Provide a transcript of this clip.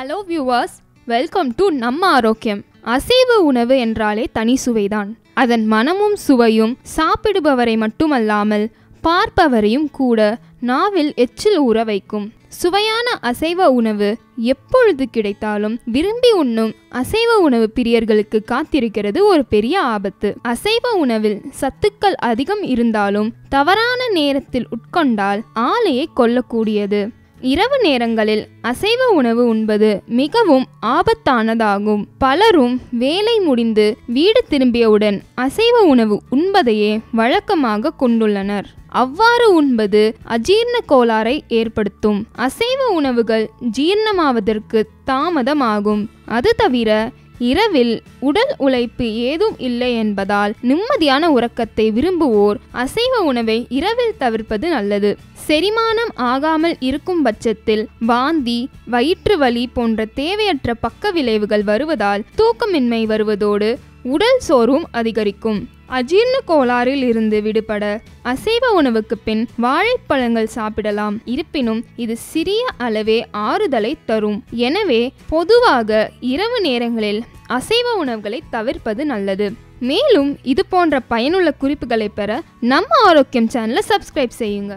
Hello viewers, welcome to நம்ம ஆரோக்கியம். அசைவ உணவு என்றாலே தனி சுவைதான். அதன் மனமும் சுவையும் சாப்பிடுபவரை மட்டுமல்லாமல் பார்ப்பவரையும் கூட நாவில் எச்சில் ஊற வைக்கும். சுவையான அசைவ உணவு எப்பொழுது கிடைத்தாலும் விரும்பி உண்ணும் அசைவ உணவு பிரியர்களுக்கு காத்திருக்கிறது ஒரு பெரிய ஆபத்து. அசைவ உணவில் சத்துக்கள் அதிகம் இருந்தாலும் தவறான நேரத்தில் உட்கொண்டால் ஆளையே கொல்லக்கூடியது. இரவு நேரங்களில் அசைவ உணவு உண்பது மிகவும் ஆபத்தானதாகும். பலரும் வேலை முடிந்து வீடு திரும்பியவுடன் அசைவ உணவு உண்பதையே வழக்கமாக கொண்டுள்ளனர். அவ்வாறு உண்பது அஜீரண கோளாறை ஏற்படுத்தும். அசைவ உணவுகள் ஜீரணமாவதற்கு தாமதமாகும். அது தவிர இரவில் உடல் உழைப்பு ஏதும் இல்லை என்பதால் நிம்மதியான உறக்கத்தை விரும்புவோர் அசைவ உணவை இரவில் தவிர்ப்பது நல்லது. செரிமானம் ஆகாமல் இருக்கும் பட்சத்தில் வாந்தி, வயிற்று வலி போன்ற தேவையற்ற பக்க விளைவுகள் வருவதால் தூக்கமின்மை வருவதோடு உடல் சோர்வும் அதிகரிக்கும். அஜீரண கோளாறில் இருந்து விடுபட அசைவ உணவுக்கு பின் வாழைப்பழங்கள் சாப்பிடலாம். இருப்பினும் இது சிறிய அளவே ஆறுதலை தரும். எனவே பொதுவாக இரவு நேரங்களில் அசைவ உணவுகளை தவிர்ப்பது நல்லது. மேலும் இது போன்ற பயனுள்ள குறிப்புகளை பெற நம்ம ஆரோக்கியம் சேனலை சப்ஸ்கிரைப் செய்யுங்க.